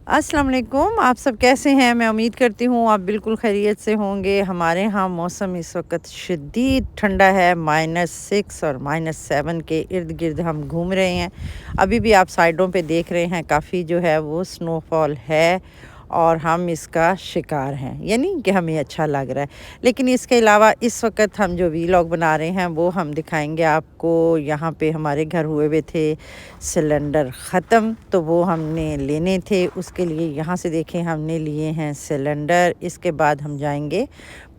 अस्सलाम वालेकुम। आप सब कैसे हैं? मैं उम्मीद करती हूँ आप बिल्कुल खैरियत से होंगे। हमारे यहाँ मौसम इस वक्त शदीद ठंडा है, -6 और -7 के इर्द गिर्द हम घूम रहे हैं। अभी भी आप साइडों पे देख रहे हैं, काफ़ी जो है वो स्नोफॉल है और हम इसका शिकार हैं, यानी कि हमें अच्छा लग रहा है। लेकिन इसके अलावा इस वक्त हम जो वीलॉग बना रहे हैं वो हम दिखाएंगे आपको। यहाँ पे हमारे घर हुए हुए थे सिलेंडर ख़त्म, तो वो हमने लेने थे। उसके लिए यहाँ से देखें हमने लिए हैं सिलेंडर। इसके बाद हम जाएंगे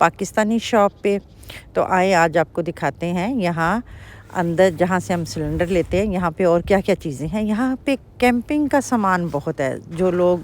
पाकिस्तानी शॉप पे। तो आए आज आपको दिखाते हैं यहाँ अंदर जहाँ से हम सिलेंडर लेते हैं, यहाँ पे और क्या क्या चीज़ें हैं। यहाँ पे कैंपिंग का सामान बहुत है। जो लोग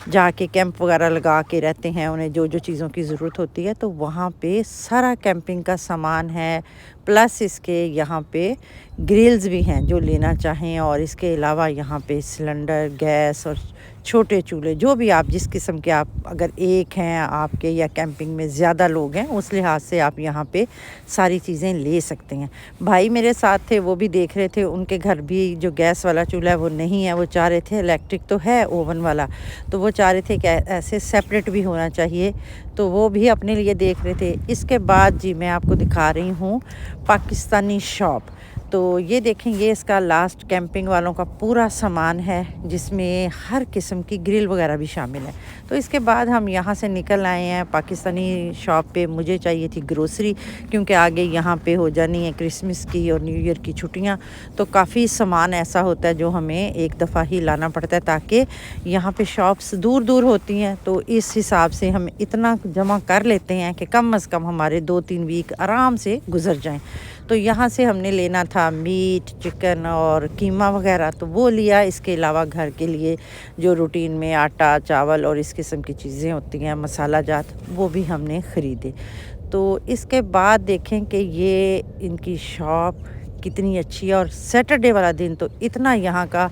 जाके कैंप वगैरह लगा के रहते हैं, उन्हें जो जो चीज़ों की ज़रूरत होती है, तो वहाँ पे सारा कैंपिंग का सामान है। प्लस इसके यहाँ पे ग्रिल्स भी हैं जो लेना चाहें। और इसके अलावा यहाँ पे सिलेंडर, गैस और छोटे चूल्हे, जो भी आप जिस किस्म के, आप अगर एक हैं आपके या कैंपिंग में ज़्यादा लोग हैं, उस लिहाज से आप यहाँ पे सारी चीज़ें ले सकते हैं। भाई मेरे साथ थे, वो भी देख रहे थे। उनके घर भी जो गैस वाला चूल्हा है वो नहीं है। वो चाह रहे थे, इलेक्ट्रिक तो है ओवन वाला, तो वो चाह रहे थे कि ऐसे सेपरेट भी होना चाहिए, तो वो भी अपने लिए देख रहे थे। इसके बाद जी मैं आपको दिखा रही हूँ पाकिस्तानी शॉप। तो ये देखें, ये इसका लास्ट कैंपिंग वालों का पूरा सामान है, जिसमें हर किस्म की ग्रिल वगैरह भी शामिल है। तो इसके बाद हम यहाँ से निकल आए हैं पाकिस्तानी शॉप पे। मुझे चाहिए थी ग्रोसरी, क्योंकि आगे यहाँ पे हो जानी है क्रिसमस की और न्यू ईयर की छुट्टियाँ। तो काफ़ी सामान ऐसा होता है जो हमें एक दफ़ा ही लाना पड़ता है, ताकि यहाँ पे शॉप्स दूर दूर होती हैं। तो इस हिसाब से हम इतना जमा कर लेते हैं कि कम अज़ कम हमारे 2-3 वीक आराम से गुजर जाएँ। तो यहाँ से हमने लेना था मीट, चिकन और कीमा वगैरह, तो वो लिया। इसके अलावा घर के लिए जो रूटीन में आटा, चावल और इस किस्म की चीज़ें होती हैं, मसाला जात, वो भी हमने ख़रीदे। तो इसके बाद देखें कि ये इनकी शॉप कितनी अच्छी है। और सैटरडे वाला दिन तो इतना यहाँ का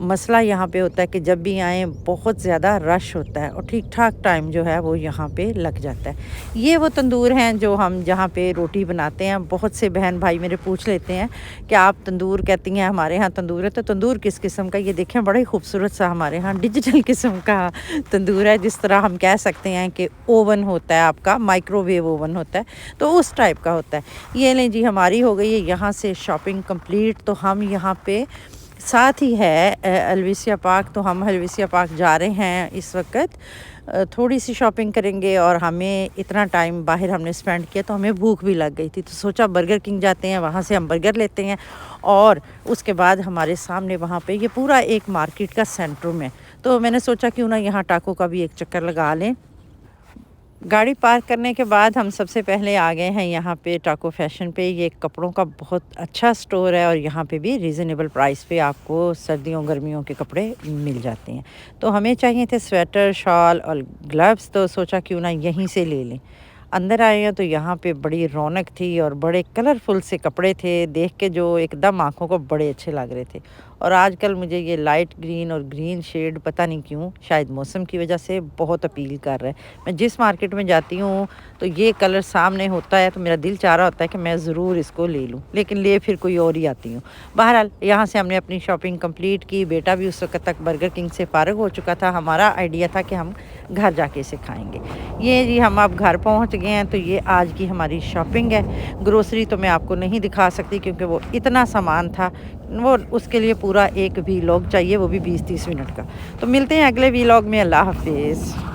मसला यहाँ पे होता है कि जब भी आएँ बहुत ज़्यादा रश होता है, और ठीक ठाक टाइम जो है वो यहाँ पे लग जाता है। ये वो तंदूर हैं जो हम जहाँ पे रोटी बनाते हैं। बहुत से बहन भाई मेरे पूछ लेते हैं कि आप तंदूर कहती हैं, हमारे यहाँ तंदूर है। तो तंदूर किस किस्म का? ये देखें, बड़ा ही खूबसूरत सा हमारे यहाँ डिजिटल किस्म का तंदूर है। जिस तरह हम कह सकते हैं कि ओवन होता है आपका, माइक्रोवेव ओवन होता है, तो उस टाइप का होता है। ये लें जी, हमारी हो गई है यहाँ से शॉपिंग कंप्लीट। तो हम यहाँ पे साथ ही है अलविसिया पार्क, तो हम अलविसिया पार्क जा रहे हैं इस वक्त। थोड़ी सी शॉपिंग करेंगे, और हमें इतना टाइम बाहर हमने स्पेंड किया तो हमें भूख भी लग गई थी। तो सोचा बर्गर किंग जाते हैं, वहाँ से हम बर्गर लेते हैं। और उसके बाद हमारे सामने वहाँ पे ये पूरा एक मार्केट का सेंटर है, तो मैंने सोचा क्यों ना यहाँ टाको का भी एक चक्कर लगा लें। गाड़ी पार्क करने के बाद हम सबसे पहले आ गए हैं यहाँ पे टाको फैशन पे। ये कपड़ों का बहुत अच्छा स्टोर है, और यहाँ पे भी रीज़नेबल प्राइस पे आपको सर्दियों गर्मियों के कपड़े मिल जाते हैं। तो हमें चाहिए थे स्वेटर, शॉल और ग्लव्स, तो सोचा क्यों ना यहीं से ले लें। अंदर आए हैं तो यहाँ पे बड़ी रौनक थी और बड़े कलरफुल से कपड़े थे, देख के जो एकदम आंखों को बड़े अच्छे लग रहे थे। और आजकल मुझे ये लाइट ग्रीन और ग्रीन शेड पता नहीं क्यों, शायद मौसम की वजह से बहुत अपील कर रहा है। मैं जिस मार्केट में जाती हूँ तो ये कलर सामने होता है, तो मेरा दिल चाह रहा होता है कि मैं ज़रूर इसको ले लूँ, लेकिन ले फिर कोई और ही आती हूँ। बहरहाल यहाँ से हमने अपनी शॉपिंग कंप्लीट की। बेटा भी उस वक्त तक बर्गर किंग से फ़ारिग हो चुका था। हमारा आइडिया था कि हम घर जाके इसे खाएँगे। ये जी हम अब घर पहुँच गए हैं। तो ये आज की हमारी शॉपिंग है। ग्रोसरी तो मैं आपको नहीं दिखा सकती, क्योंकि वो इतना सामान था, वो उसके लिए पूरा एक वीलॉग चाहिए, वो भी 20-30 मिनट का। तो मिलते हैं अगले वीलॉग में। अल्लाह हाफिज़।